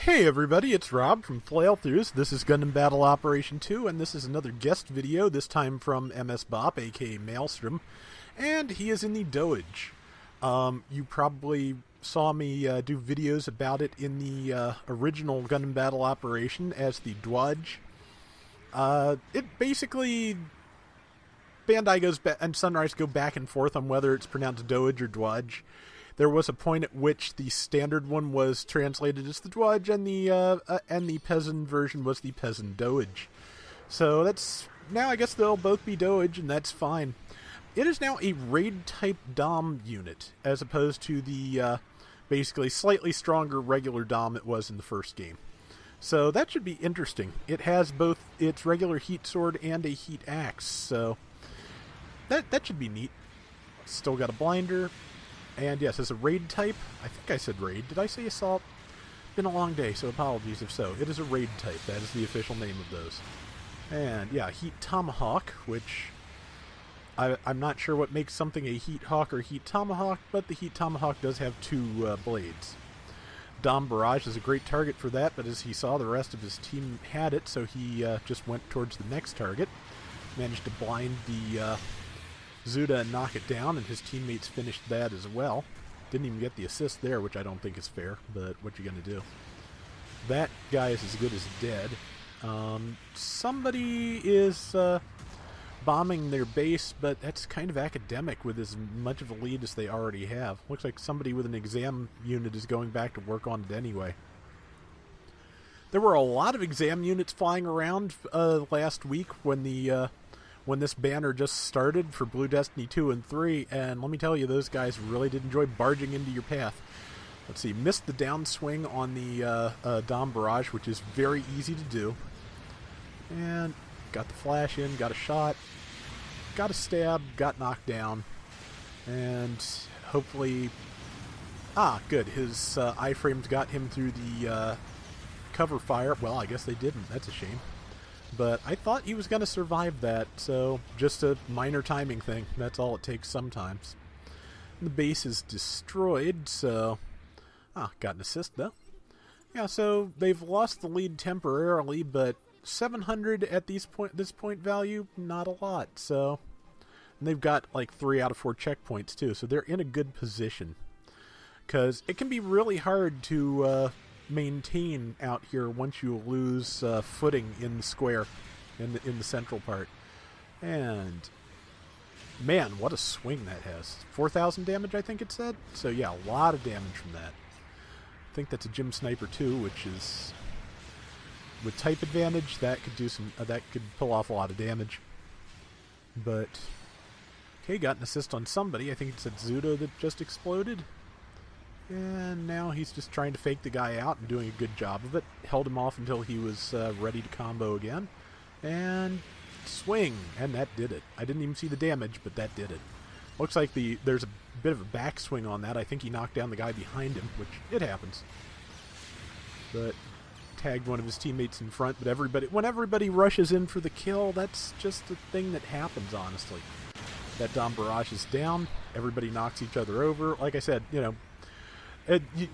Hey everybody, it's Rob from Flailthroughs. This is Gundam Battle Operation 2, and this is another guest video, this time from MS Bop, aka Maelstrom, and he is in the Dowadge. You probably saw me do videos about it in the original Gundam Battle Operation as the Dwadge. It basically... Bandai and Sunrise go back and forth on whether it's pronounced Dowadge or Dwadge. There was a point at which the standard one was translated as the Dwadge, and the peasant version was the peasant Dowadge. So that's now I guess they'll both be Dowadge, and that's fine. It is now a raid type Dom unit, as opposed to the basically slightly stronger regular Dom it was in the first game. So that should be interesting. It has both its regular heat sword and a heat axe, so that should be neat. Still got a blinder. And yes, as a raid type, I think I said raid. Did I say assault? Been a long day, so apologies if so. It is a raid type. That is the official name of those. And yeah, heat tomahawk, which I'm not sure what makes something a heat hawk or heat tomahawk, but the heat tomahawk does have two blades. Dom Barrage is a great target for that, but as he saw, the rest of his team had it, so he just went towards the next target. Managed to blind the Zuda and knock it down, and his teammates finished that as well. Didn't even get the assist there, which I don't think is fair, but what you gonna do? That guy is as good as dead. Somebody is bombing their base, but that's kind of academic with as much of a lead as they already have. Looks like somebody with an exam unit is going back to work on it anyway. There were a lot of exam units flying around last week when this banner just started for Blue Destiny 2 and 3, and let me tell you, those guys really did enjoy barging into your path. Let's see, missed the downswing on the Dom Barrage, which is very easy to do. And got the flash in, got a shot, got a stab, got knocked down, and hopefully... good, his iframes got him through the cover fire. Well, I guess they didn't, that's a shame. But I thought he was going to survive that, so just a minor timing thing. That's all it takes sometimes. And the base is destroyed, so... got an assist, though. Yeah, so they've lost the lead temporarily, but 700 at this point value, not a lot, so... And they've got, like, 3 out of 4 checkpoints, too, so they're in a good position. Because it can be really hard to... maintain out here once you lose footing in the square, in the central part. And man, what a swing that has. 4,000 damage, I think it said. So yeah, a lot of damage from that. I think that's a Gym Sniper too, which is with type advantage that could do some that could pull off a lot of damage. But okay, got an assist on somebody. I think it said Zuda that just exploded. And now he's just trying to fake the guy out and doing a good job of it. Held him off until he was ready to combo again. And swing! And that did it. I didn't even see the damage, but that did it. Looks like there's a bit of a backswing on that. I think he knocked down the guy behind him, which it happens. But tagged one of his teammates in front. But when everybody rushes in for the kill, that's just a thing that happens, honestly. That Dom Barrage is down. Everybody knocks each other over. Like I said, you know,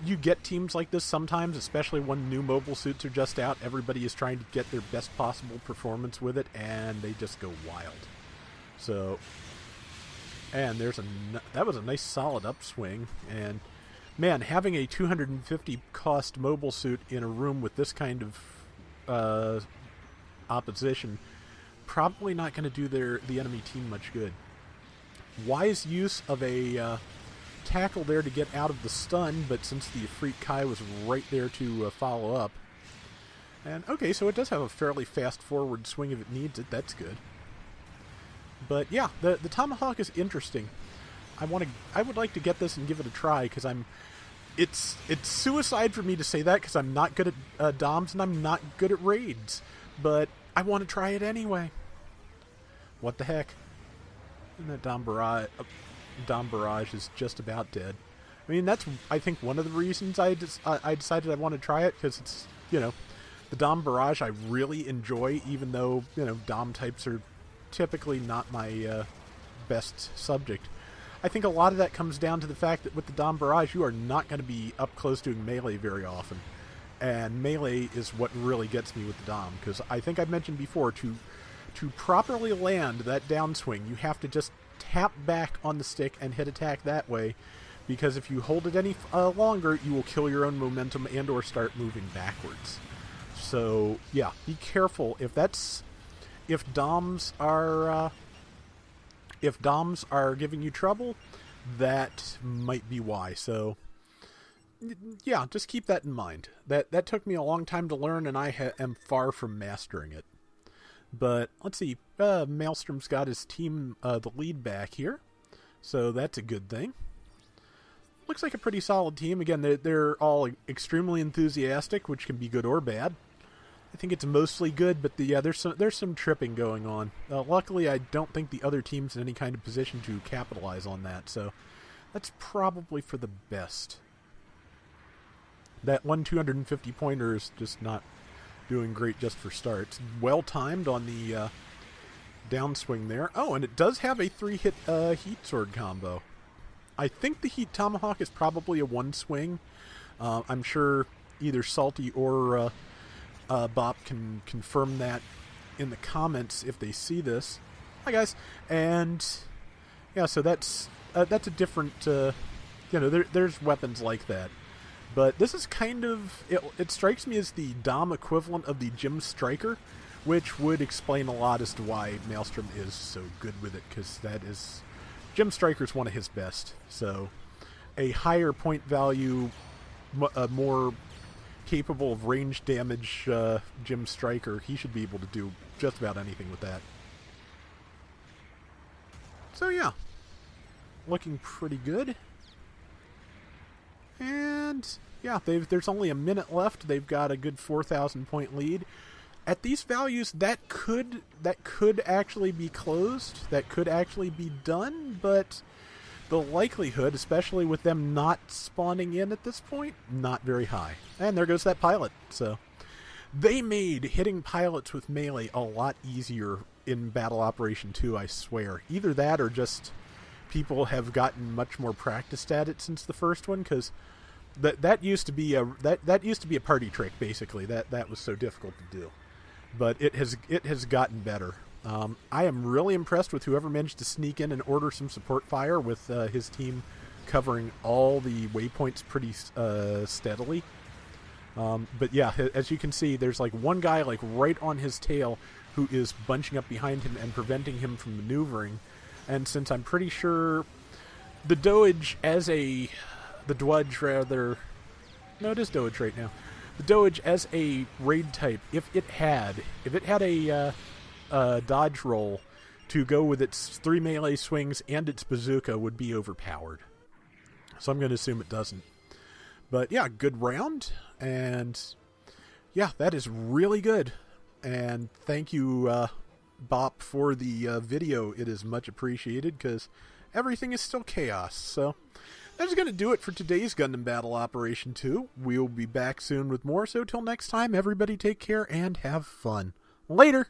you get teams like this sometimes, especially when new mobile suits are just out. Everybody is trying to get their best possible performance with it, and they just go wild. So, and that was a nice solid upswing. And man, having a 250 cost mobile suit in a room with this kind of opposition, probably not going to do the enemy team much good. Wise use of a tackle there to get out of the stun, but since the Ifrit Kai was right there to follow up. And okay, so it does have a fairly fast forward swing if it needs it. That's good. But yeah, the Tomahawk is interesting. I would like to get this and give it a try, because it's suicide for me to say that, because I'm not good at DOMs and I'm not good at raids, but I want to try it anyway. What the heck? And that Dom Barrage is just about dead. I mean, that's, I think, one of the reasons I decided I want to try it, because it's, you know, the Dom Barrage I really enjoy, even though, you know, Dom types are typically not my best subject. I think a lot of that comes down to the fact that with the Dom Barrage, you are not going to be up close doing melee very often. And melee is what really gets me with the Dom, because I think I've mentioned before, to properly land that downswing, you have to just tap back on the stick and hit attack that way, because if you hold it any longer, you will kill your own momentum and or start moving backwards. So yeah, be careful. If DOMs are giving you trouble, that might be why. So yeah, just keep that in mind. That took me a long time to learn, and I am far from mastering it. But let's see, Maelstrom's got his team the lead back here, so that's a good thing. Looks like a pretty solid team. Again, they're all extremely enthusiastic, which can be good or bad. I think it's mostly good, but there's some tripping going on. Luckily, I don't think the other team's in any kind of position to capitalize on that, so that's probably for the best. That 250 pointer is just not doing great just for starts. Well timed on the downswing there. Oh, and it does have a 3-hit heat sword combo. I think the heat tomahawk is probably a 1-swing. I'm sure either Salty or Bop can confirm that in the comments if they see this. Hi guys. And yeah, so that's a different. There's weapons like that. But this is kind of... It strikes me as the Dom equivalent of the Gym Striker, which would explain a lot as to why Maelstrom is so good with it, because that is... Gym Striker's one of his best. So a higher point value, more capable of range damage Gym Striker, he should be able to do just about anything with that. So yeah, looking pretty good. And yeah, there's only a minute left. They've got a good 4,000 point lead. At these values, that could actually be closed. That could actually be done, but the likelihood, especially with them not spawning in at this point, not very high. And there goes that pilot. So they made hitting pilots with melee a lot easier in Battle Operation 2, I swear. Either that or just people have gotten much more practiced at it since the first one, because that used to be a party trick, basically. That was so difficult to do. But it has gotten better. I am really impressed with whoever managed to sneak in and order some support fire with his team covering all the waypoints pretty steadily. But yeah, as you can see, there's like one guy like right on his tail who is bunching up behind him and preventing him from maneuvering. And since I'm pretty sure the Dwadge as a... The Dwadge, rather... No, it is Dwadge right now. The Dwadge as a raid type, if it had a dodge roll to go with its 3 melee swings and its bazooka, would be overpowered. So I'm going to assume it doesn't. But yeah, good round. And yeah, that is really good. And thank you, Bop, for the video. It is much appreciated, because everything is still chaos. So that's going to do it for today's Gundam Battle Operation 2. We'll be back soon with more, so till next time, everybody take care and have fun. Later!